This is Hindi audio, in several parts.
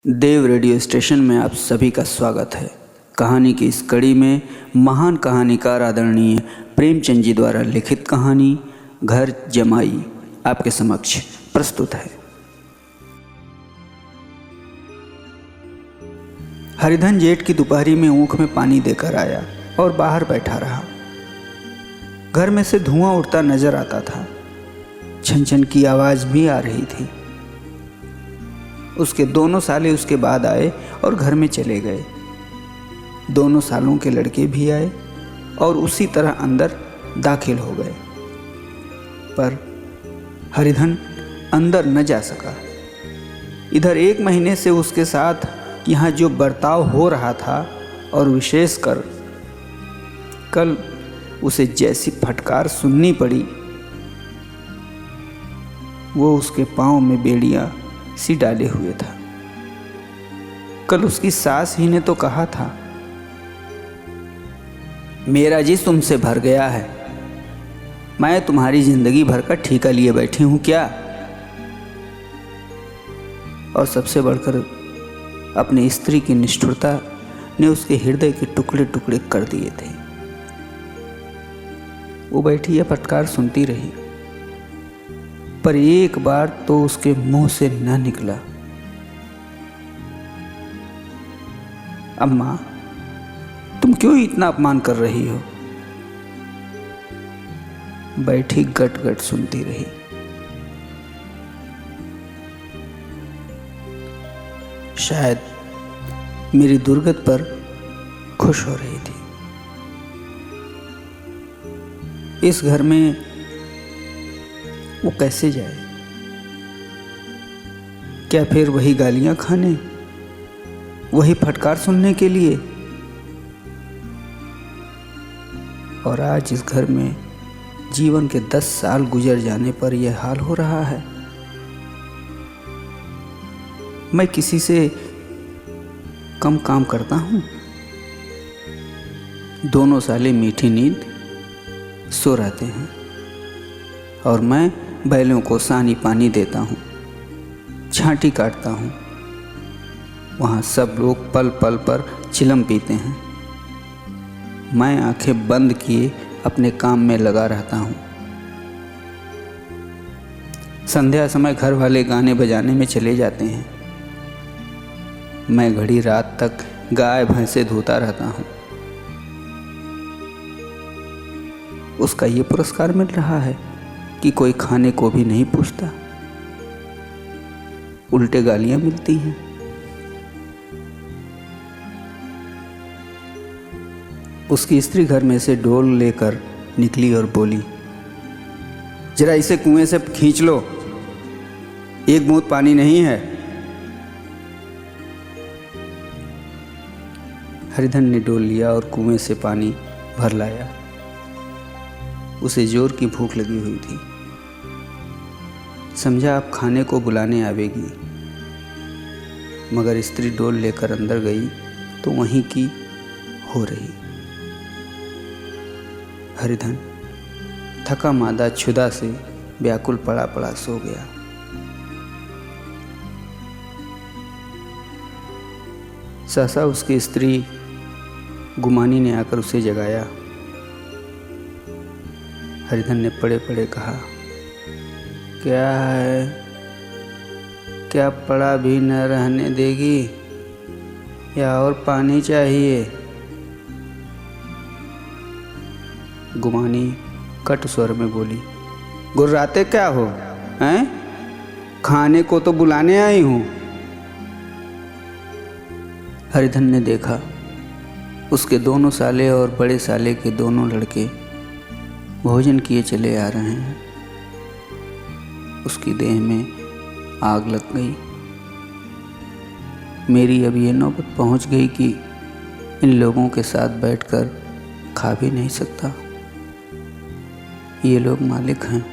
देव रेडियो स्टेशन में आप सभी का स्वागत है। कहानी की इस कड़ी में महान कहानीकार आदरणीय प्रेमचंद जी द्वारा लिखित कहानी घर जमाई आपके समक्ष प्रस्तुत है। हरिधन जेठ की दोपहरी में ऊख में पानी देकर आया और बाहर बैठा रहा। घर में से धुआं उड़ता नजर आता था। छन छन की आवाज भी आ रही थी। उसके दोनों साले उसके बाद आए और घर में चले गए। दोनों सालों के लड़के भी आए और उसी तरह अंदर दाखिल हो गए, पर हरिधन अंदर न जा सका। इधर 1 महीने से उसके साथ यहाँ जो बर्ताव हो रहा था और विशेषकर कल उसे जैसी फटकार सुननी पड़ी, वो उसके पाँव में बेड़ियाँ सी डाले हुए था। कल उसकी सास ही ने तो कहा था, मेरा जी तुमसे भर गया है, मैं तुम्हारी जिंदगी भर का ठेका लिए बैठी हूं क्या। और सबसे बढ़कर अपनी स्त्री की निष्ठुरता ने उसके हृदय के टुकड़े टुकड़े कर दिए थे। वो बैठी यह फटकार सुनती रही, पर एक बार तो उसके मुंह से न निकला, अम्मा तुम क्यों इतना अपमान कर रही हो। बैठी गट गट सुनती रही। शायद मेरी दुर्गत पर खुश हो रही थी। इस घर में वो कैसे जाए? क्या फिर वही गालियां खाने, वही फटकार सुनने के लिए? और आज इस घर में जीवन के 10 साल गुजर जाने पर यह हाल हो रहा है। मैं किसी से कम काम करता हूं? दोनों साले मीठी नींद सो रहते हैं और मैं बैलों को सानी पानी देता हूँ, छांटी काटता हूँ। वहाँ सब लोग पल पल पर चिलम पीते हैं। मैं आंखें बंद किए अपने काम में लगा रहता हूँ। संध्या समय घर वाले गाने बजाने में चले जाते हैं। मैं घड़ी रात तक गाय भैंसे धोता रहता हूँ। उसका ये पुरस्कार मिल रहा है कि कोई खाने को भी नहीं पूछता, उल्टे गालियां मिलती हैं। उसकी स्त्री घर में से डोल लेकर निकली और बोली, जरा इसे कुएं से खींच लो, एक बूंद पानी नहीं है। हरिधन ने डोल लिया और कुएं से पानी भर लाया। उसे जोर की भूख लगी हुई थी। समझा अब खाने को बुलाने आवेगी, मगर स्त्री डोल लेकर अंदर गई तो वहीं की हो रही। हरिधन थका मादा क्षुधा से व्याकुल पड़ा पड़ा सो गया। सहसा उसकी स्त्री गुमानी ने आकर उसे जगाया। हरिधन ने पड़े पड़े कहा, क्या है, क्या पड़ा भी न रहने देगी या और पानी चाहिए? गुमानी कट स्वर में बोली, गुर्राते क्या हो हैं? खाने को तो बुलाने आई हूं। हरिधन ने देखा उसके दोनों साले और बड़े साले के दोनों लड़के भोजन किए चले आ रहे हैं। उसकी देह में आग लग गई। मेरी अब ये नौबत पहुंच गई कि इन लोगों के साथ बैठकर खा भी नहीं सकता। ये लोग मालिक हैं,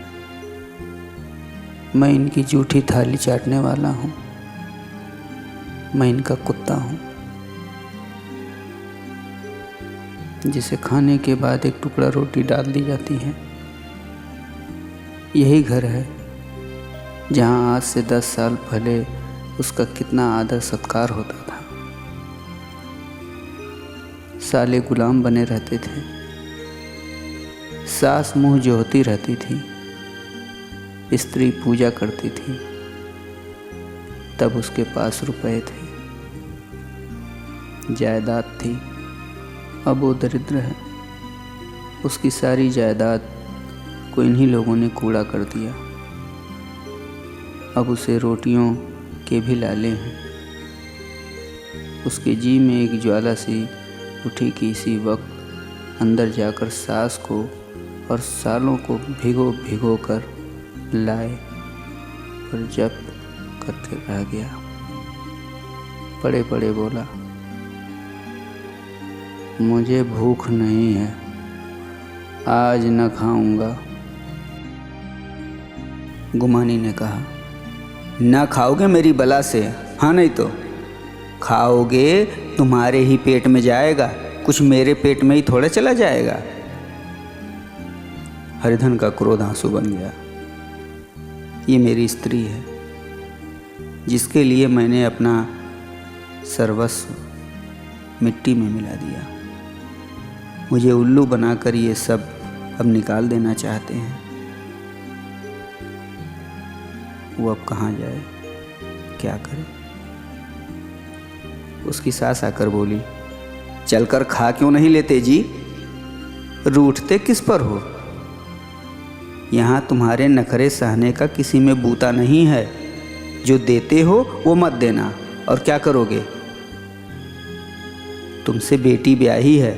मैं इनकी जूठी थाली चाटने वाला हूं। मैं इनका कुत्ता हूं, जिसे खाने के बाद एक टुकड़ा रोटी डाल दी जाती है। यही घर है जहाँ आज से 10 साल पहले उसका कितना आदर सत्कार होता था। साले गुलाम बने रहते थे, सास मुंह जोहती रहती थी, स्त्री पूजा करती थी, तब उसके पास रुपए थे, जायदाद थी। अब वो दरिद्र है। उसकी सारी जायदाद को इन्हीं लोगों ने कूड़ा कर दिया। अब उसे रोटियों के भी लाले हैं। उसके जी में एक ज्वाला सी उठी कि इसी वक्त अंदर जाकर सास को और सालों को भिगो भिगो कर लाए, पर जब्त करके रह गया। पड़े पड़े बोला, मुझे भूख नहीं है, आज न खाऊंगा। गुमानी ने कहा, ना खाओगे मेरी बला से, हाँ नहीं तो खाओगे तुम्हारे ही पेट में जाएगा, कुछ मेरे पेट में ही थोड़ा चला जाएगा। हरिधन का क्रोध आंसू बन गया। ये मेरी स्त्री है, जिसके लिए मैंने अपना सर्वस्व मिट्टी में मिला दिया। मुझे उल्लू बनाकर ये सब अब निकाल देना चाहते हैं। वो अब कहाँ जाए, क्या करे? उसकी सास आकर बोली, चलकर खा क्यों नहीं लेते जी? रूठते किस पर हो? यहाँ तुम्हारे नखरे सहने का किसी में बूता नहीं है। जो देते हो वो मत देना, और क्या करोगे? तुमसे बेटी ब्याही है,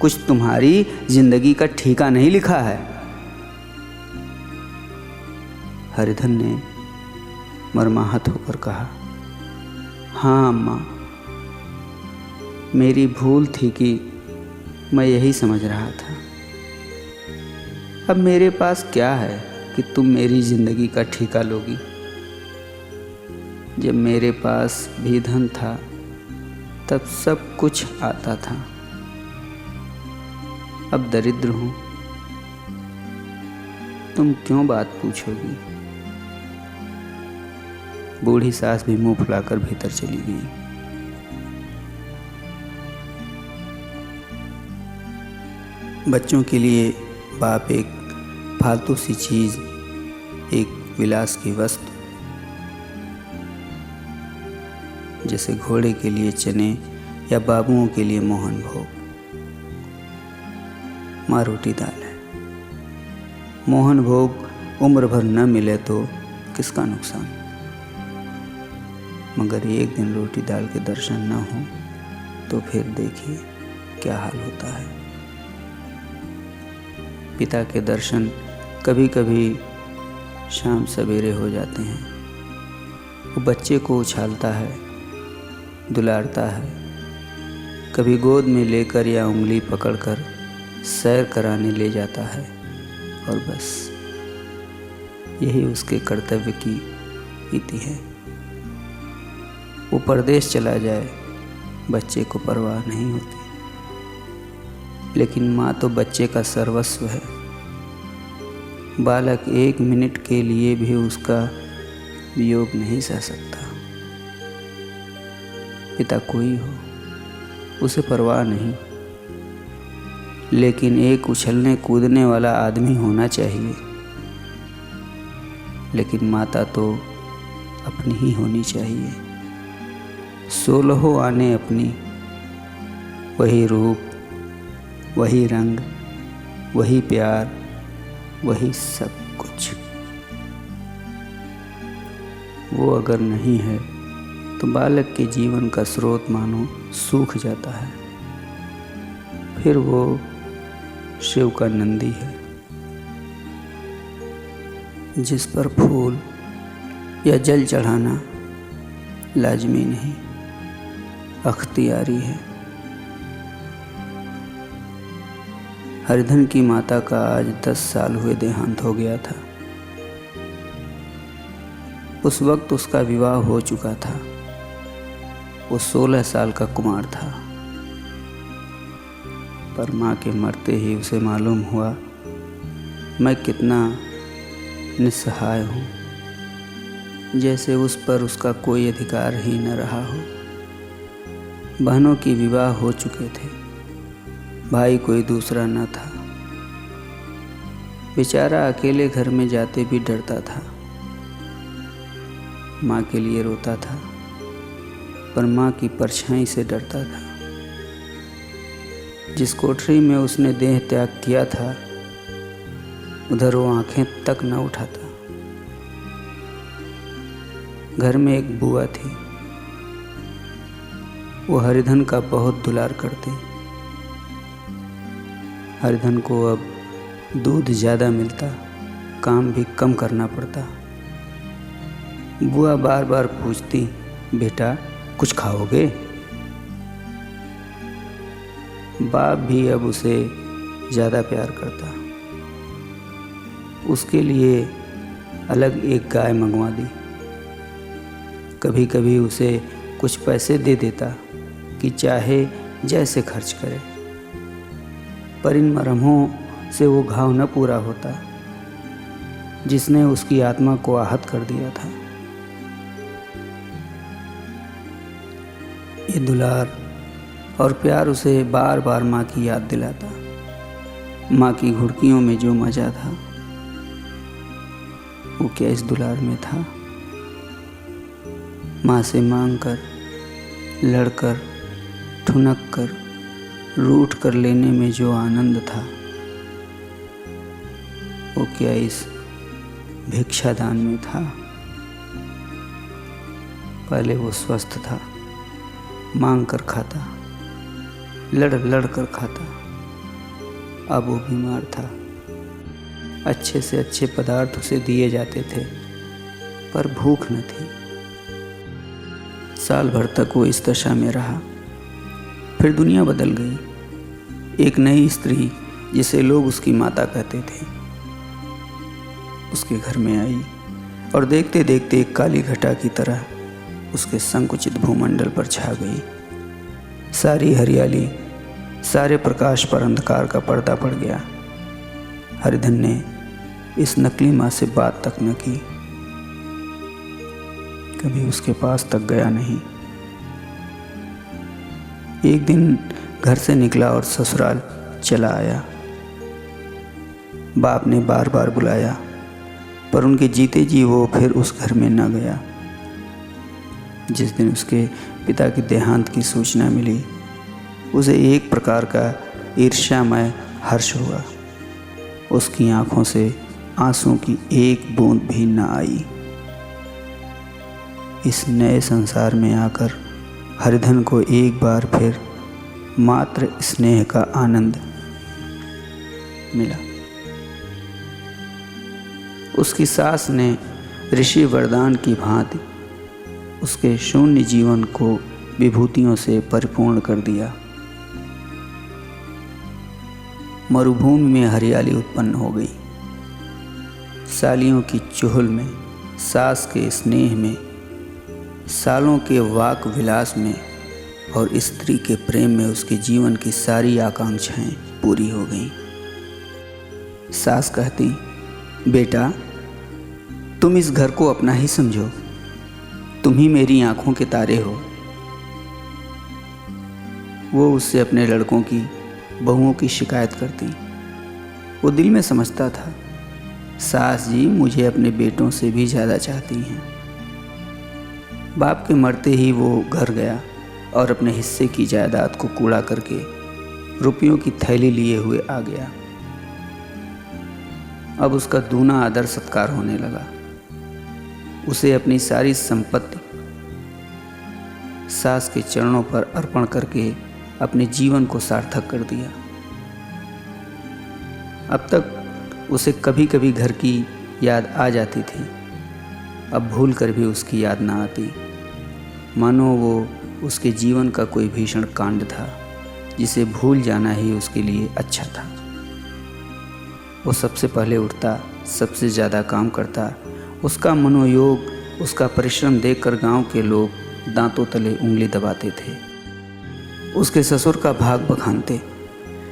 कुछ तुम्हारी जिंदगी का ठीका नहीं लिखा है। हरिधन ने मर्माहत होकर कहा, हाँ अम्मा, मेरी भूल थी कि मैं यही समझ रहा था। अब मेरे पास क्या है कि तुम मेरी जिंदगी का ठीका लोगी? जब मेरे पास भी धन था तब सब कुछ आता था। अब दरिद्र हूं, तुम क्यों बात पूछोगी? बूढ़ी सास भी मुंह फुलाकर भीतर चली गई। बच्चों के लिए बाप एक फालतू सी चीज, एक विलास की वस्तु, जैसे घोड़े के लिए चने या बाबुओं के लिए मोहन भोग। माँ रोटी दाल है। मोहन भोग उम्र भर न मिले तो किसका नुकसान, मगर एक दिन रोटी दाल के दर्शन न हो तो फिर देखिए क्या हाल होता है। पिता के दर्शन कभी कभी शाम सवेरे हो जाते हैं। वो बच्चे को उछालता है, दुलारता है, कभी गोद में लेकर या उंगली पकड़कर सैर कराने ले जाता है, और बस यही उसके कर्तव्य की रीति है। वो परदेश चला जाए, बच्चे को परवाह नहीं होती, लेकिन माँ तो बच्चे का सर्वस्व है। बालक एक मिनट के लिए भी उसका वियोग नहीं सह सकता। पिता कोई हो, उसे परवाह नहीं, लेकिन एक उछलने कूदने वाला आदमी होना चाहिए। लेकिन माता तो अपनी ही होनी चाहिए। 16 आने अपनी, वही रूप, वही रंग, वही प्यार, वही सब कुछ। वो अगर नहीं है तो बालक के जीवन का स्रोत मानो सूख जाता है। फिर वो शिव का नंदी है, जिस पर फूल या जल चढ़ाना लाजमी नहीं, अख्तियारी है। हरिधन की माता का आज 10 साल हुए देहांत हो गया था। उस वक्त उसका विवाह हो चुका था। वो 16 साल का कुमार था, पर माँ के मरते ही उसे मालूम हुआ मैं कितना निस्सहाय हूँ। जैसे उस पर उसका कोई अधिकार ही न रहा हो। बहनों की विवाह हो चुके थे, भाई कोई दूसरा न था। बेचारा अकेले घर में जाते भी डरता था। माँ के लिए रोता था, पर माँ की परछाई से डरता था। जिस कोठरी में उसने देह त्याग किया था, उधर वो आंखें तक न उठाता। घर में एक बुआ थी, वो हरिधन का बहुत दुलार करती। हरिधन को अब दूध ज़्यादा मिलता, काम भी कम करना पड़ता। बुआ बार बार पूछती, बेटा कुछ खाओगे? बाप भी अब उसे ज़्यादा प्यार करता। उसके लिए अलग एक गाय मंगवा दी। कभी कभी उसे कुछ पैसे दे देता कि चाहे जैसे खर्च करे, पर इन मरहमों से वो घाव न पूरा होता जिसने उसकी आत्मा को आहत कर दिया था। ये दुलार और प्यार उसे बार बार माँ की याद दिलाता। माँ की घुड़कियों में जो मज़ा था, वो क्या इस दुलार में था? माँ से मांग कर, लड़कर, ठुनक कर, रूठ कर लेने में जो आनंद था, वो क्या इस भिक्षादान में था? पहले वो स्वस्थ था, मांग कर खाता, लड़ कर खाता। अब वो बीमार था। अच्छे से अच्छे पदार्थ उसे दिए जाते थे, पर भूख न थी। साल भर तक वो इस दशा में रहा। फिर दुनिया बदल गई। एक नई स्त्री, जिसे लोग उसकी माता कहते थे, उसके घर में आई और देखते देखते एक काली घटा की तरह उसके संकुचित भूमंडल पर छा गई। सारी हरियाली, सारे प्रकाश पर अंधकार का पर्दा पड़ गया। हरिधन ने इस नकली माँ से बात तक न की, कभी उसके पास तक गया नहीं। एक दिन घर से निकला और ससुराल चला आया। बाप ने बार बार बुलाया, पर उनके जीते जी वो फिर उस घर में न गया। जिस दिन उसके पिता की देहांत की सूचना मिली, उसे एक प्रकार का ईर्ष्यामय हर्ष हुआ। उसकी आंखों से आंसू की एक बूंद भी न आई। इस नए संसार में आकर हरिधन को एक बार फिर मात्र स्नेह का आनंद मिला। उसकी सास ने ऋषि वरदान की भांति उसके शून्य जीवन को विभूतियों से परिपूर्ण कर दिया। मरुभूमि में हरियाली उत्पन्न हो गई। सालियों की चुहल में, सास के स्नेह में, सालों के वाक विलास में और स्त्री के प्रेम में उसके जीवन की सारी आकांक्षाएं पूरी हो गईं। सास कहती, बेटा तुम इस घर को अपना ही समझो, तुम ही मेरी आंखों के तारे हो। वो उससे अपने लड़कों की, बहुओं की शिकायत करती। वो दिल में समझता था, सास जी मुझे अपने बेटों से भी ज़्यादा चाहती हैं। बाप के मरते ही वो घर गया और अपने हिस्से की जायदाद को कूड़ा करके रुपयों की थैली लिए हुए आ गया। अब उसका दूना आदर सत्कार होने लगा। उसे अपनी सारी संपत्ति सास के चरणों पर अर्पण करके अपने जीवन को सार्थक कर दिया। अब तक उसे कभी कभी घर की याद आ जाती थी, अब भूल कर भी उसकी याद ना आती, मानो वो उसके जीवन का कोई भीषण कांड था जिसे भूल जाना ही उसके लिए अच्छा था। वो सबसे पहले उठता, सबसे ज़्यादा काम करता। उसका मनोयोग, उसका परिश्रम देखकर गांव के लोग दांतों तले उंगली दबाते थे। उसके ससुर का भाग बखानते,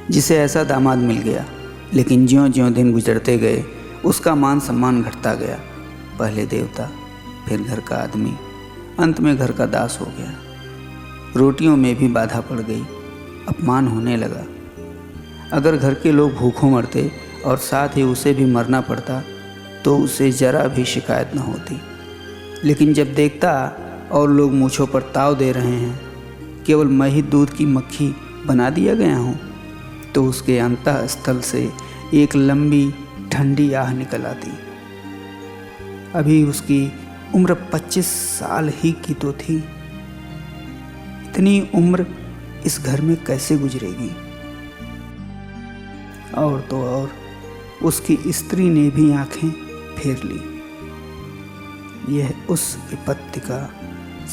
जिसे ऐसा दामाद मिल गया। लेकिन ज्यों ज्यों दिन गुजरते गए उसका मान सम्मान घटता गया। पहले देवता, फिर घर का आदमी, अंत में घर का दास हो गया। रोटियों में भी बाधा पड़ गई, अपमान होने लगा। अगर घर के लोग भूखों मरते और साथ ही उसे भी मरना पड़ता तो उसे जरा भी शिकायत न होती। लेकिन जब देखता और लोग मूँछों पर ताव दे रहे हैं, केवल मैं ही दूध की मक्खी बना दिया गया हूँ, तो उसके अंतःस्थल से एक लंबी ठंडी आह निकल आती। अभी उसकी उम्र 25 साल ही की तो थी। इतनी उम्र इस घर में कैसे गुजरेगी? और तो और उसकी स्त्री ने भी आंखें फेर ली। यह उस विपत्ति का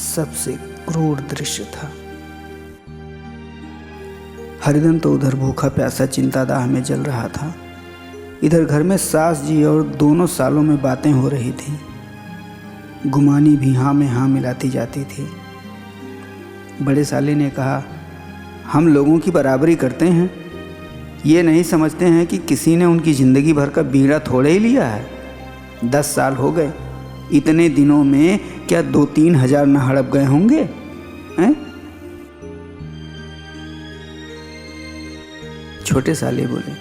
सबसे क्रूर दृश्य था। हरिधन तो उधर भूखा प्यासा चिंतादाह में जल रहा था। इधर घर में सास जी और दोनों सालों में बातें हो रही थी। गुमानी भी हाँ में हाँ मिलाती जाती थी। बड़े साले ने कहा, हम लोगों की बराबरी करते हैं, ये नहीं समझते हैं कि किसी ने उनकी ज़िंदगी भर का बीड़ा थोड़े ही लिया है। 10 साल हो गए, इतने दिनों में क्या 2-3 हजार न हड़प गए होंगे हैं? छोटे साले बोले,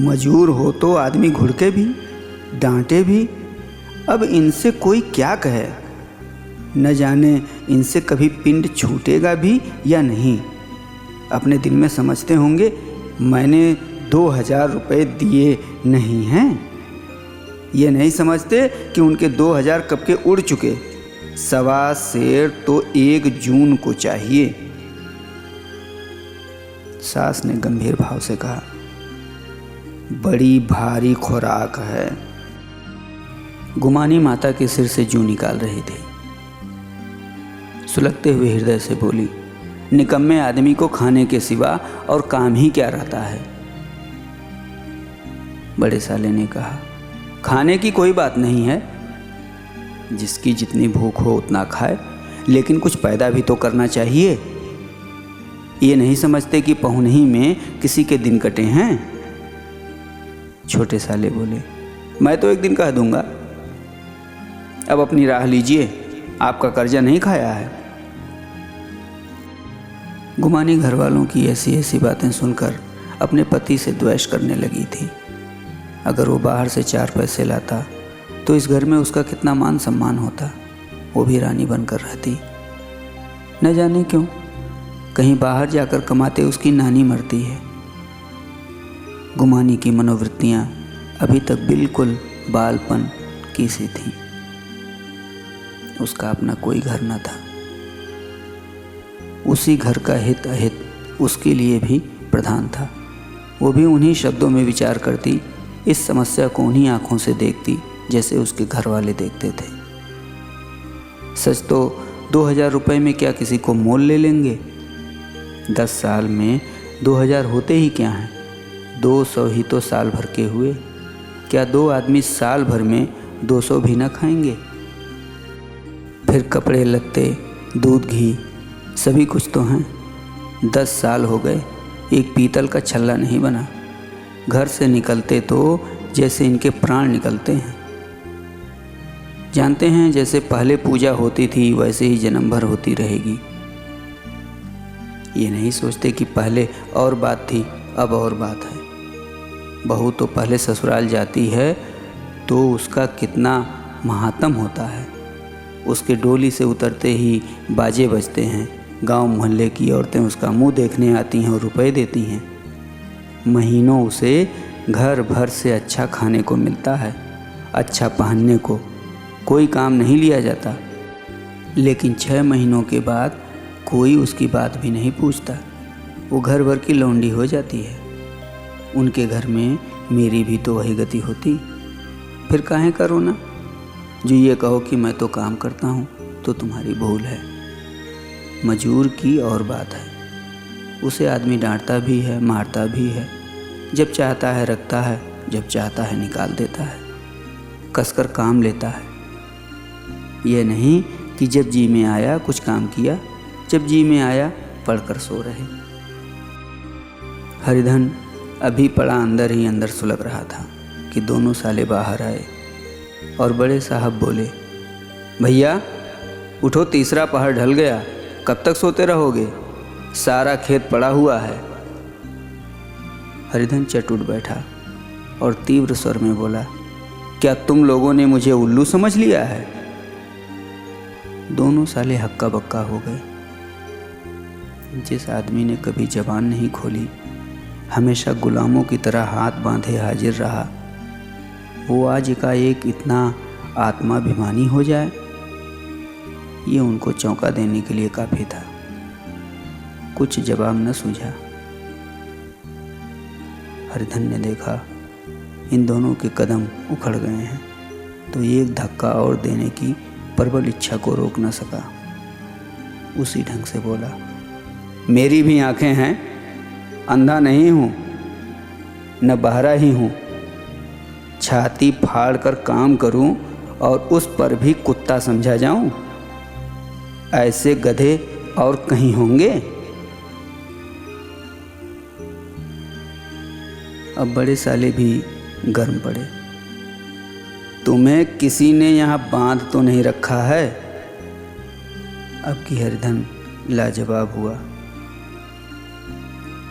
मजूर हो तो आदमी घुड़के भी, डांटे भी। अब इनसे कोई क्या कहे, न जाने इनसे कभी पिंड छूटेगा भी या नहीं। अपने दिल में समझते होंगे मैंने 2000 रुपये दिए नहीं हैं। ये नहीं समझते कि उनके 2000 कब के उड़ चुके। 1.25 सेर तो 1 जून को चाहिए। सास ने गंभीर भाव से कहा, बड़ी भारी खुराक है। गुमानी माता के सिर से जूं निकाल रही थी। सुलगते हुए हृदय से बोली, निकम्मे आदमी को खाने के सिवा और काम ही क्या रहता है। बड़े साले ने कहा, खाने की कोई बात नहीं है, जिसकी जितनी भूख हो उतना खाए, लेकिन कुछ पैदा भी तो करना चाहिए। ये नहीं समझते कि पहुनही में किसी के दिन कटे हैं। छोटे साले बोले, मैं तो एक दिन कह दूंगा, अब अपनी राह लीजिए, आपका कर्जा नहीं खाया है। गुमानी घर वालों की ऐसी ऐसी बातें सुनकर अपने पति से द्वेष करने लगी थी। अगर वो बाहर से 4 पैसे लाता तो इस घर में उसका कितना मान सम्मान होता, वो भी रानी बनकर रहती। न जाने क्यों कहीं बाहर जाकर कमाते उसकी नानी मरती है। गुमानी की मनोवृत्तियाँ अभी तक बिल्कुल बालपन की सी थी। उसका अपना कोई घर न था। उसी घर का हित अहित उसके लिए भी प्रधान था। वो भी उन्हीं शब्दों में विचार करती, इस समस्या को उन्हीं आँखों से देखती जैसे उसके घर वाले देखते थे। सच तो 2000 रुपये में क्या किसी को मोल ले लेंगे? 10 साल में 2000 होते ही क्या हैं? 200 ही तो साल भर के हुए। क्या 2 आदमी साल भर में 200 भी न खाएंगे? फिर कपड़े लत्ते, दूध घी सभी कुछ तो हैं। 10 साल हो गए, एक पीतल का छल्ला नहीं बना। घर से निकलते तो जैसे इनके प्राण निकलते हैं। जानते हैं, जैसे पहले पूजा होती थी वैसे ही जन्म भर होती रहेगी। ये नहीं सोचते कि पहले और बात थी, अब और बात है। बहू तो पहले ससुराल जाती है तो उसका कितना महात्म होता है। उसके डोली से उतरते ही बाजे बजते हैं। गांव मोहल्ले की औरतें उसका मुंह देखने आती हैं और रुपए देती हैं। महीनों उसे घर भर से अच्छा खाने को मिलता है, अच्छा पहनने को। कोई काम नहीं लिया जाता। लेकिन 6 महीनों के बाद कोई उसकी बात भी नहीं पूछता। वो घर भर की लौंडी हो जाती है। उनके घर में मेरी भी तो वही गति होती। फिर काहे का रोना? जो ये कहो कि मैं तो काम करता हूँ तो तुम्हारी भूल है। मजूर की और बात है। उसे आदमी डांटता भी है, मारता भी है। जब चाहता है रखता है, जब चाहता है निकाल देता है, कसकर काम लेता है। यह नहीं कि जब जी में आया कुछ काम किया, जब जी में आया पढ़कर सो रहे। हरिधन अभी पड़ा अंदर ही अंदर सुलग रहा था कि दोनों साले बाहर आए और बड़े साहब बोले, भैया उठो, तीसरा पहर ढल गया, कब तक सोते रहोगे? सारा खेत पड़ा हुआ है। हरिधन चट उठ बैठा और तीव्र स्वर में बोला, क्या तुम लोगों ने मुझे उल्लू समझ लिया है? दोनों साले हक्का बक्का हो गए। जिस आदमी ने कभी जबान नहीं खोली, हमेशा गुलामों की तरह हाथ बांधे हाजिर रहा, वो आज एकाएक इतना आत्माभिमानी हो जाए, ये उनको चौंका देने के लिए काफ़ी था। कुछ जवाब न सूझा। हरिधन ने देखा इन दोनों के कदम उखड़ गए हैं, तो एक धक्का और देने की प्रबल इच्छा को रोक न सका। उसी ढंग से बोला, मेरी भी आंखें हैं, अंधा नहीं हूँ, न बहरा ही हूँ। छाती फाड़ कर काम करूँ और उस पर भी कुत्ता समझा जाऊँ? ऐसे गधे और कहीं होंगे? अब बड़े साले भी गर्म पड़े। तुम्हें किसी ने यहाँ बांध तो नहीं रखा है? अब की हरिधन लाजवाब हुआ।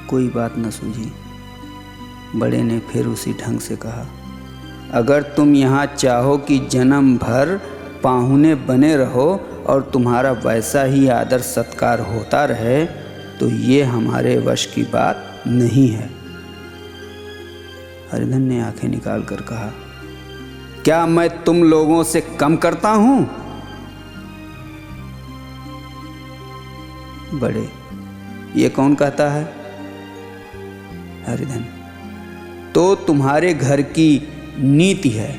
कोई बात न सूझी। बड़े ने फिर उसी ढंग से कहा, अगर तुम यहाँ चाहो कि जन्म भर पाहुने बने रहो और तुम्हारा वैसा ही आदर सत्कार होता रहे, तो ये हमारे वश की बात नहीं है। हरिधन ने आंखें निकाल कर कहा, क्या मैं तुम लोगों से कम करता हूं? बड़े, ये कौन कहता है? हरिधन, तो तुम्हारे घर की नीति है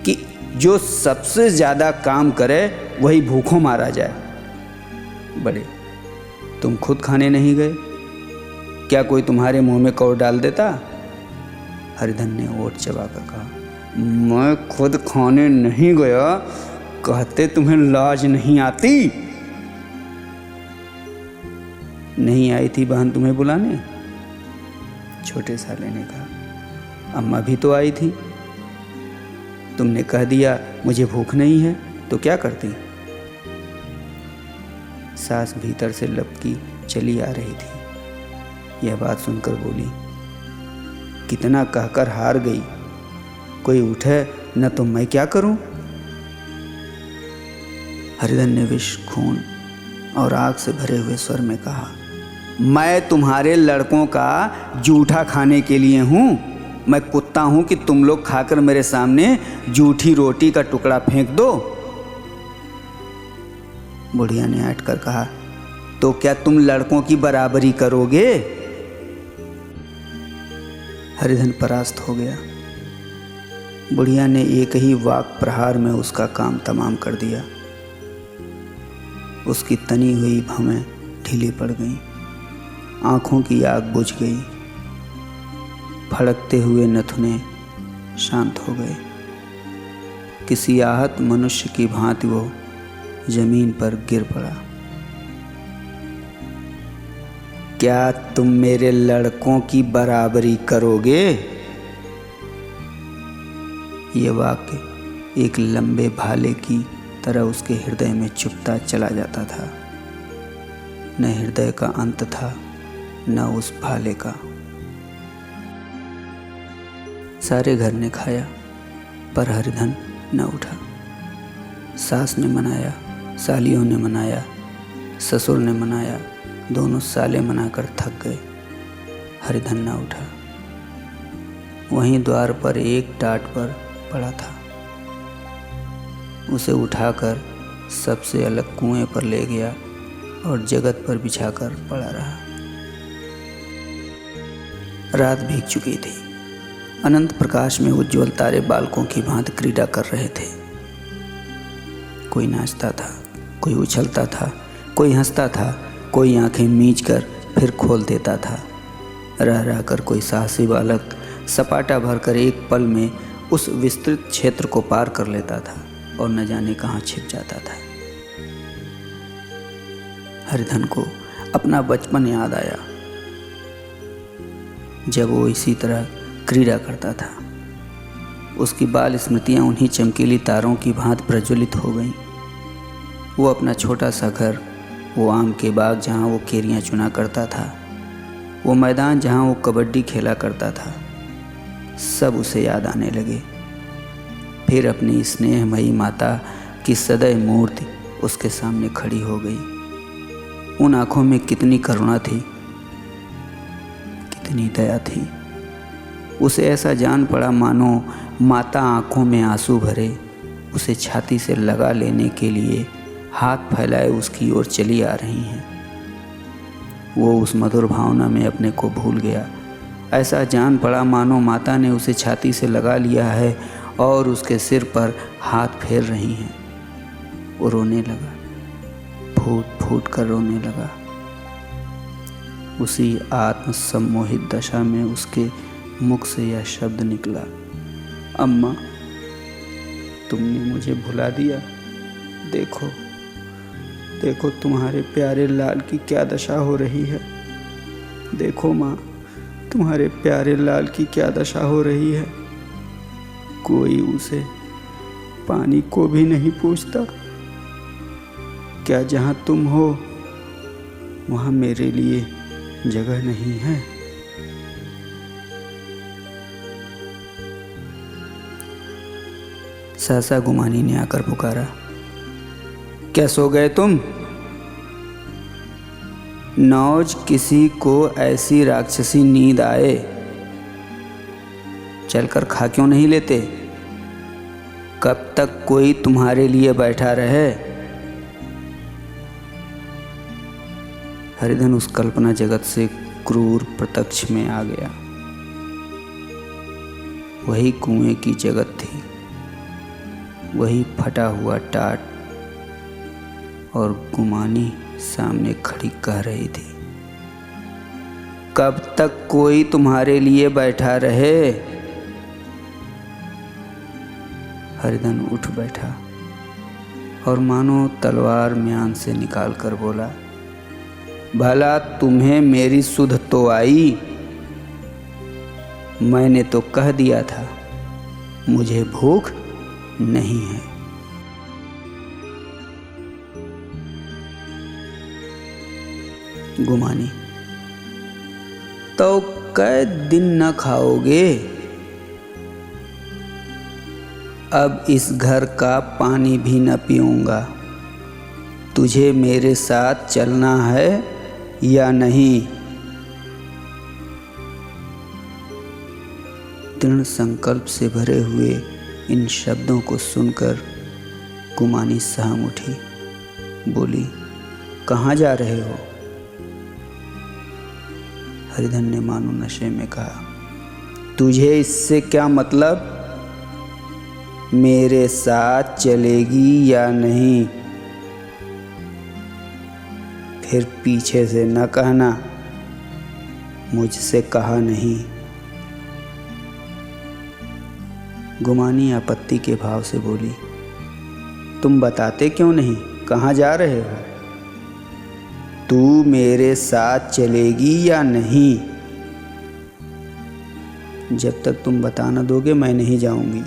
कि जो सबसे ज्यादा काम करे वही भूखों मारा जाए। बड़े, तुम खुद खाने नहीं गए? क्या कोई तुम्हारे मुंह में कौर डाल देता? हरिधन ने ओठ चबाकर कहा, मैं खुद खाने नहीं गया, कहते तुम्हें लाज नहीं आती? नहीं आई थी बहन तुम्हें बुलाने? छोटे साले ने कहा, अम्मा भी तो आई थी। तुमने कह दिया मुझे भूख नहीं है, तो क्या करती? सास भीतर से लपकी चली आ रही थी। यह बात सुनकर बोली, कितना कहकर हार गई, कोई उठे न तो मैं क्या करूं? हरिधन ने विष, खून और आग से भरे हुए स्वर में कहा, मैं तुम्हारे लड़कों का जूठा खाने के लिए हूं? मैं कुत्ता हूं कि तुम लोग खाकर मेरे सामने जूठी रोटी का टुकड़ा फेंक दो? बुढ़िया ने हट कर कहा, तो क्या तुम लड़कों की बराबरी करोगे? हरिधन परास्त हो गया। बुढ़िया ने एक ही वाक प्रहार में उसका काम तमाम कर दिया। उसकी तनी हुई भवें ढीली पड़ गईं, आंखों की आग बुझ गई, फड़कते हुए नथुने शांत हो गए। किसी आहत मनुष्य की भांति वो जमीन पर गिर पड़ा। क्या तुम मेरे लड़कों की बराबरी करोगे? ये वाक्य एक लंबे भाले की तरह उसके हृदय में चुभता चला जाता था। न हृदय का अंत था, न उस भाले का। सारे घर ने खाया, पर हरिधन न उठा। सास ने मनाया, सालियों ने मनाया, ससुर ने मनाया, दोनों साले मनाकर थक गए। हरिधन न उठा। वहीं द्वार पर एक टाट पर पड़ा था। उसे उठाकर सबसे अलग कुएं पर ले गया और जगत पर बिछाकर पड़ा रहा। रात भीग चुकी थी। अनंत प्रकाश में उज्ज्वल तारे बालकों की भांति क्रीड़ा कर रहे थे। कोई नाचता था, कोई उछलता था, कोई हंसता था, कोई आंखें मीच कर फिर खोल देता था। रह रह कर कोई साहसी बालक सपाटा भरकर एक पल में उस विस्तृत क्षेत्र को पार कर लेता था और न जाने कहाँ छिप जाता था। हरिधन को अपना बचपन याद आया, जब वो इसी तरह क्रीड़ा करता था। उसकी बाल स्मृतियाँ उन्हीं चमकीली तारों की भांति प्रज्वलित हो गईं। वो अपना छोटा सा घर, वो आम के बाग जहाँ वो केरियाँ चुना करता था, वो मैदान जहाँ वो कबड्डी खेला करता था, सब उसे याद आने लगे। फिर अपनी स्नेहमयी माता की सदैव मूर्ति उसके सामने खड़ी हो गई। उन आँखों में कितनी करुणा थी, कितनी दया थी। उसे ऐसा जान पड़ा मानो माता आँखों में आंसू भरे उसे छाती से लगा लेने के लिए हाथ फैलाए उसकी ओर चली आ रही हैं। वो उस मधुर भावना में अपने को भूल गया। ऐसा जान पड़ा मानो माता ने उसे छाती से लगा लिया है और उसके सिर पर हाथ फेर रही हैं। वो रोने लगा, फूट फूट कर रोने लगा। उसी आत्मसम्मोहित दशा में उसके मुख से यह शब्द निकला, अम्मा, तुमने मुझे भुला दिया। देखो देखो तुम्हारे प्यारे लाल की क्या दशा हो रही है। देखो माँ, तुम्हारे प्यारे लाल की क्या दशा हो रही है। कोई उसे पानी को भी नहीं पूछता। क्या जहाँ तुम हो वहाँ मेरे लिए जगह नहीं है। सहसा गुमानी ने आकर पुकारा, क्या सो गए तुम? नौज किसी को ऐसी राक्षसी नींद आए, चलकर खा क्यों नहीं लेते? कब तक कोई तुम्हारे लिए बैठा रहे? हरिधन उस कल्पना जगत से क्रूर प्रत्यक्ष में आ गया। वही कुएं की जगत थी, वही फटा हुआ टाट, और गुमानी सामने खड़ी कह रही थी, कब तक कोई तुम्हारे लिए बैठा रहे? हरिधन उठ बैठा और मानो तलवार म्यान से निकाल कर बोला, भला तुम्हें मेरी सुध तो आई। मैंने तो कह दिया था मुझे भूख नहीं है। गुमानी, तो कै दिन न खाओगे? अब इस घर का पानी भी न पीऊंगा। तुझे मेरे साथ चलना है या नहीं? दृढ़ संकल्प से भरे हुए इन शब्दों को सुनकर गुमानी सहम उठी, बोली, कहाँ जा रहे हो? हरिधन ने मानो नशे में कहा, तुझे इससे क्या मतलब? मेरे साथ चलेगी या नहीं? फिर पीछे से न कहना मुझसे कहा नहीं। गुमानी आपत्ति के भाव से बोली, तुम बताते क्यों नहीं, कहाँ जा रहे हो? तू मेरे साथ चलेगी या नहीं? जब तक तुम बता न दोगे मैं नहीं जाऊंगी।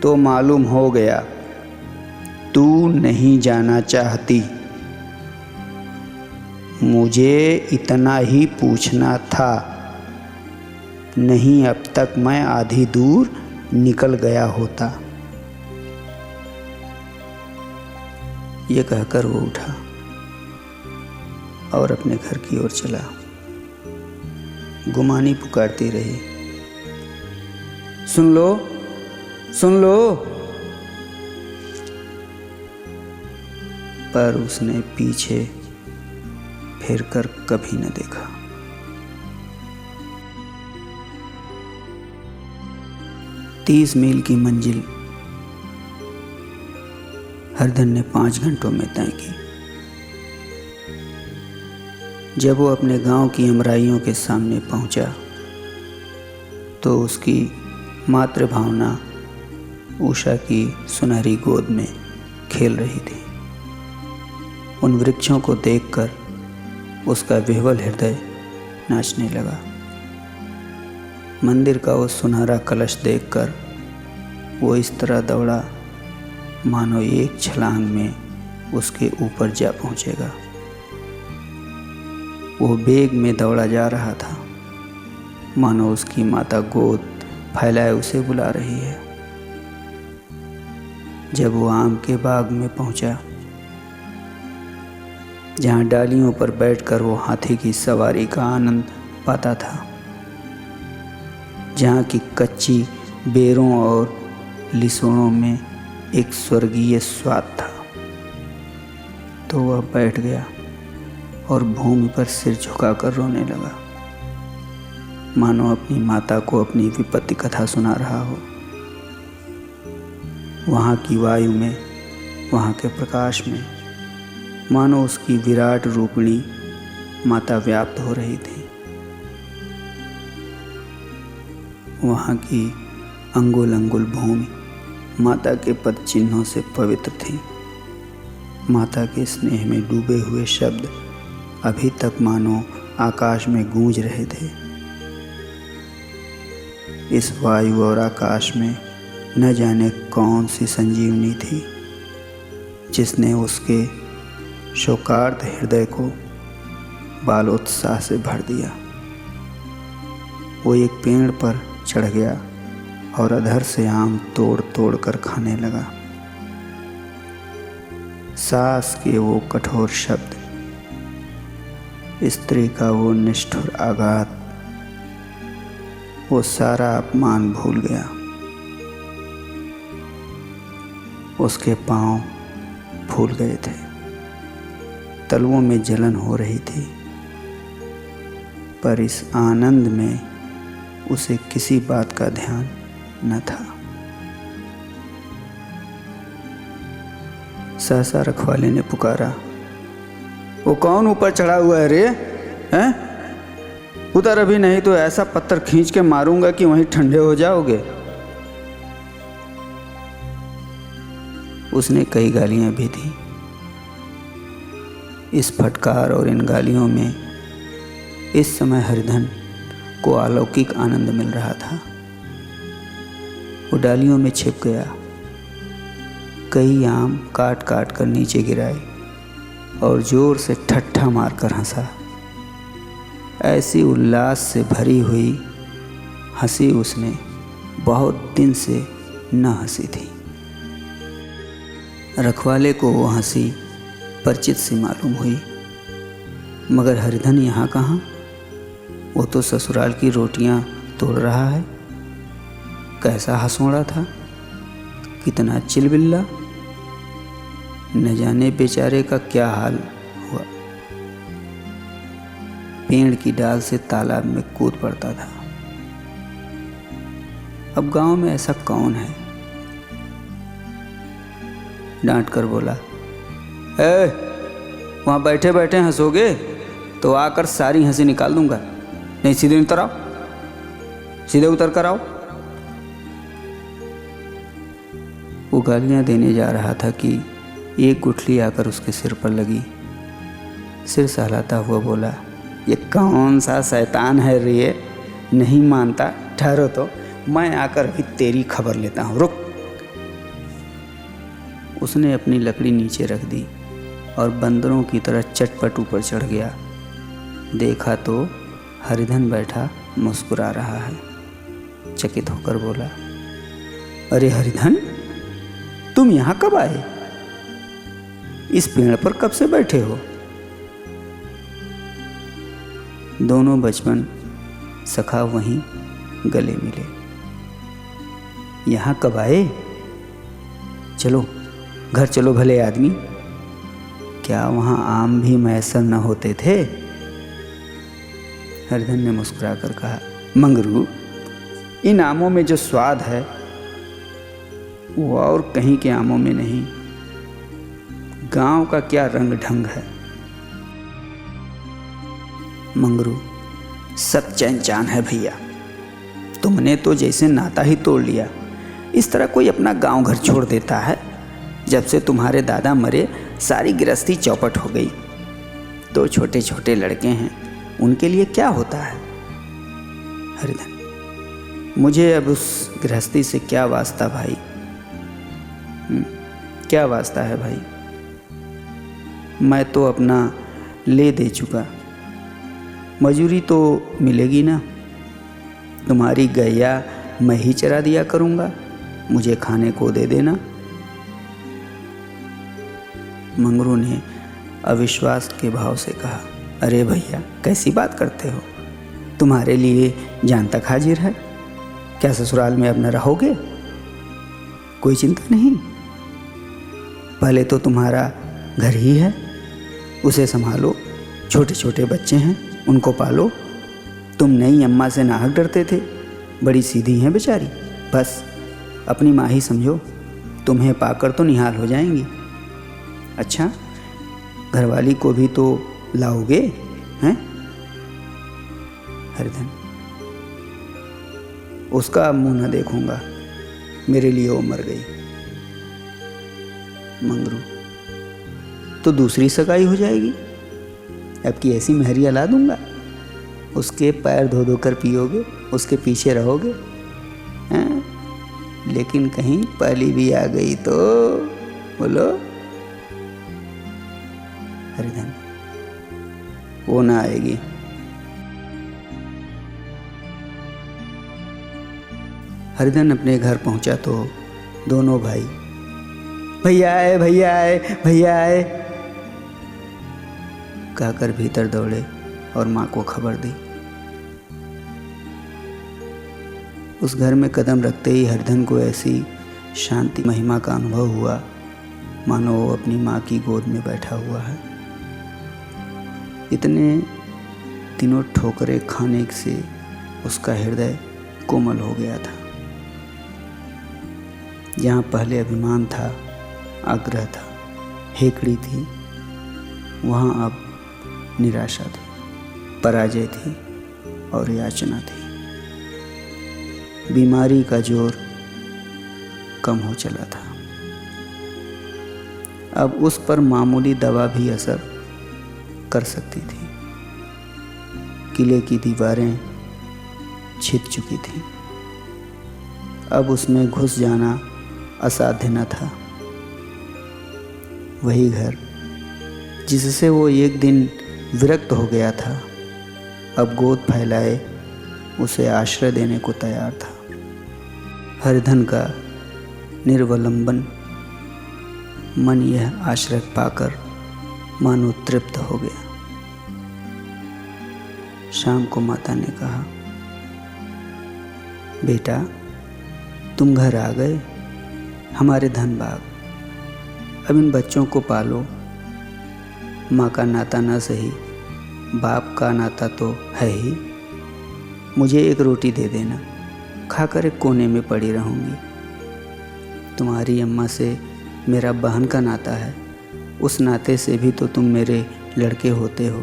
तो मालूम हो गया तू नहीं जाना चाहती। मुझे इतना ही पूछना था, नहीं अब तक मैं आधी दूर निकल गया होता। ये कहकर वो उठा और अपने घर की ओर चला। गुमानी पुकारती रही, सुन लो, सुन लो। पर उसने पीछे फिरकर कभी न देखा। 30 मील की मंजिल हरिधन ने 5 घंटों में तय की। जब वो अपने गांव की अमराइयों के सामने पहुंचा तो उसकी मातृभावना उषा की सुनहरी गोद में खेल रही थी। उन वृक्षों को देखकर उसका विह्वल हृदय नाचने लगा। मंदिर का वो सुनहरा कलश देखकर वो इस तरह दौड़ा मानो एक छलांग में उसके ऊपर जा पहुंचेगा। वो बेग में दौड़ा जा रहा था, मानो उसकी माता गोद फैलाए उसे बुला रही है। जब वो आम के बाग में पहुंचा, जहाँ डालियों पर बैठकर वो हाथी की सवारी का आनंद पाता था, जहाँ की कच्ची बेरों और लिसोड़ों में एक स्वर्गीय स्वाद था, तो वह बैठ गया और भूमि पर सिर झुकाकर रोने लगा, मानो अपनी माता को अपनी विपत्ति कथा सुना रहा हो। वहाँ की वायु में, वहाँ के प्रकाश में मानो उसकी विराट रूपिणी माता व्याप्त हो रही थी। वहाँ की अंगुल अंगुल भूमि माता के पद चिन्हों से पवित्र थी। माता के स्नेह में डूबे हुए शब्द अभी तक मानो आकाश में गूंज रहे थे। इस वायु और आकाश में न जाने कौन सी संजीवनी थी, जिसने उसके शोकार्त हृदय को बालोत्साह से भर दिया। वो एक पेड़ पर चढ़ गया और अधर से आम तोड़ तोड़ कर खाने लगा। सास के वो कठोर शब्द, स्त्री का वो निष्ठुर आघात, वो सारा अपमान भूल गया। उसके पांव फूल गए थे, तलवों में जलन हो रही थी, पर इस आनंद में उसे किसी बात का ध्यान न था। सहसा रखवाले ने पुकारा, वो कौन ऊपर चढ़ा हुआ है रे? हैं? उतर अभी, नहीं तो ऐसा पत्थर खींच के मारूंगा कि वहीं ठंडे हो जाओगे। उसने कई गालियां भी दी। इस फटकार और इन गालियों में इस समय हरिधन को अलौकिक आनंद मिल रहा था। वो डालियों में छिप गया, कई आम काट काट कर नीचे गिराए और जोर से ठट्ठा मारकर हंसा। ऐसी उल्लास से भरी हुई हंसी उसने बहुत दिन से न हंसी थी। रखवाले को वो हंसी परिचित सी मालूम हुई, मगर हरिधन यहाँ कहाँ? वो तो ससुराल की रोटियां तोड़ रहा है। कैसा हंसोड़ा था, कितना चिलबिल्ला, न जाने बेचारे का क्या हाल हुआ। पेड़ की डाल से तालाब में कूद पड़ता था। अब गांव में ऐसा कौन है? डांट कर बोला, वहाँ बैठे बैठे हंसोगे तो आकर सारी हंसी निकाल दूंगा। नहीं, सीधे उतर आओ, सीधे उतर कर आओ। वो गालियाँ देने जा रहा था कि एक गुठली आकर उसके सिर पर लगी। सिर सहलाता हुआ बोला, ये कौन सा शैतान है रे? नहीं मानता? ठहरो तो मैं आकर भी तेरी खबर लेता हूँ, रुक। उसने अपनी लकड़ी नीचे रख दी और बंदरों की तरह चटपट ऊपर चढ़ गया। देखा तो हरिधन बैठा मुस्कुरा रहा है। चकित होकर बोला, अरे हरिधन, तुम यहाँ कब आए? इस पेड़ पर कब से बैठे हो? दोनों बचपन सखा वहीं गले मिले। यहाँ कब आए? चलो घर चलो भले आदमी। क्या वहाँ आम भी मैसर न होते थे? हरिधन ने मुस्कुरा कर कहा, मंगरू, इन आमों में जो स्वाद है वो और कहीं के आमों में नहीं। गांव का क्या रंग ढंग है। मंगरू, सब चैन चान है भैया। तुमने तो जैसे नाता ही तोड़ लिया। इस तरह कोई अपना गांव घर छोड़ देता है? जब से तुम्हारे दादा मरे सारी गृहस्थी चौपट हो गई। 2 छोटे छोटे लड़के हैं, उनके लिए क्या होता है? हरिधन, मुझे अब उस गृहस्थी से क्या वास्ता भाई। क्या वास्ता है भाई, मैं तो अपना ले दे चुका, मजूरी तो मिलेगी ना। तुम्हारी गैया मैं ही चरा दिया करूँगा, मुझे खाने को दे देना। मंगरू ने अविश्वास के भाव से कहा, अरे भैया कैसी बात करते हो, तुम्हारे लिए जान तक हाजिर है। क्या ससुराल में अब न रहोगे? कोई चिंता नहीं, पहले तो तुम्हारा घर ही है, उसे संभालो, छोटे छोटे बच्चे हैं उनको पालो। तुम नई अम्मा से नाहक डरते थे, बड़ी सीधी हैं बेचारी, बस अपनी माँ ही समझो, तुम्हें पाकर तो निहाल हो जाएंगी। अच्छा, घरवाली को भी तो लाओगे हैं? हरिधन, उसका अब मुँह न देखूंगा, मेरे लिए वो मर गई। मंगरू, तो दूसरी सगाई हो जाएगी, अब की ऐसी मेहरिया ला दूंगा, उसके पैर धो धो कर पियोगे, उसके पीछे रहोगे हैं? लेकिन कहीं पहली भी आ गई तो बोलो। हरिधन, वो ना आएगी। हरिधन अपने घर पहुंचा तो दोनों भाई भैया आए, भैया आए, भैया आए कहकर भीतर दौड़े और माँ को खबर दी। उस घर में कदम रखते ही हरिधन को ऐसी शांति महिमा का अनुभव हुआ मानो वो अपनी माँ की गोद में बैठा हुआ है। इतने दिनों ठोकरें खाने से उसका हृदय कोमल हो गया था। जहाँ पहले अभिमान था, आग्रह था, हेकड़ी थी, वहाँ अब निराशा थी, पराजय थी और याचना थी। बीमारी का जोर कम हो चला था। अब उस पर मामूली दवा भी असर कर सकती थी। किले की दीवारें छिद चुकी थीं। अब उसमें घुस जाना असाध्य न था। वही घर जिससे वो एक दिन विरक्त हो गया था, अब गोद फैलाए उसे आश्रय देने को तैयार था। हरिधन का निर्वलंबन मन यह आश्रय पाकर मानो तृप्त हो गया। शाम को माता ने कहा, बेटा तुम घर आ गए, हमारे धन बाग, अब इन बच्चों को पालो। माँ का नाता न सही, बाप का नाता तो है ही। मुझे एक रोटी दे देना, खाकर एक कोने में पड़ी रहूँगी। तुम्हारी अम्मा से मेरा बहन का नाता है, उस नाते से भी तो तुम मेरे लड़के होते हो।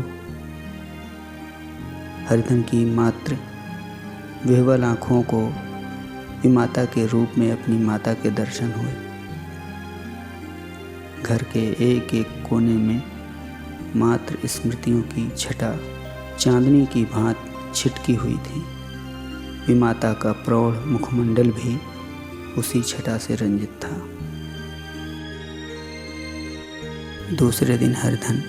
हरिधन की मात्र विह्वल आँखों को विमाता के रूप में अपनी माता के दर्शन हुए। घर के एक एक कोने में मात्र स्मृतियों की छटा चांदनी की भांत छिटकी हुई थी। विमाता का प्रौढ़ मुखमंडल भी उसी छटा से रंजित था। दूसरे दिन हरिधन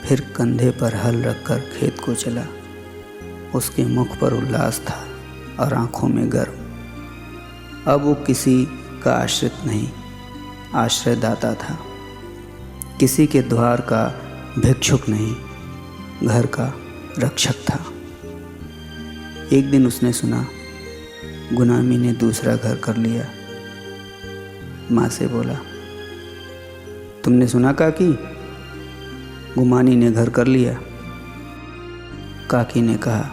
फिर कंधे पर हल रखकर खेत को चला। उसके मुख पर उल्लास था और आंखों में गर्व। अब वो किसी का आश्रित नहीं, आश्रयदाता था। किसी के द्वार का भिक्षुक नहीं, घर का रक्षक था। एक दिन उसने सुना गुलामी ने दूसरा घर कर लिया। माँ से बोला, तुमने सुना काकी, गुमानी ने घर कर लिया। काकी ने कहा,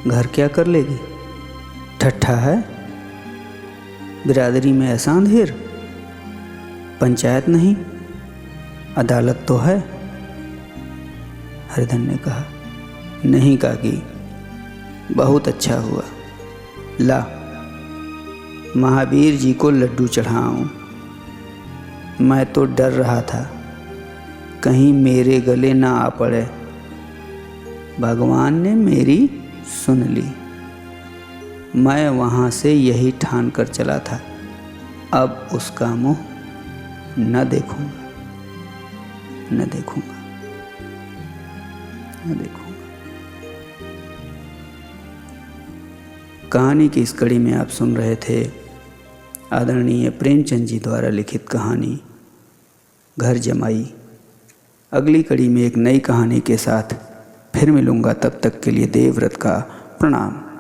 घर क्या कर लेगी, ठट्ठा है, बिरादरी में ऐसा अंधेर, पंचायत नहीं, अदालत तो है। हरिधन ने कहा, नहीं काकी, बहुत अच्छा हुआ, ला महावीर जी को लड्डू चढ़ाऊं। मैं तो डर रहा था कहीं मेरे गले ना आ पड़े। भगवान ने मेरी सुन ली। मैं वहाँ से यही ठान कर चला था, अब उसका मुँह न देखूंगा, न देखूंगा, न देखूंगा। कहानी की इस कड़ी में आप सुन रहे थे आदरणीय प्रेमचंद जी द्वारा लिखित कहानी घर जमाई। अगली कड़ी में एक नई कहानी के साथ फिर मिलूंगा, तब तक के लिए देवव्रत का प्रणाम।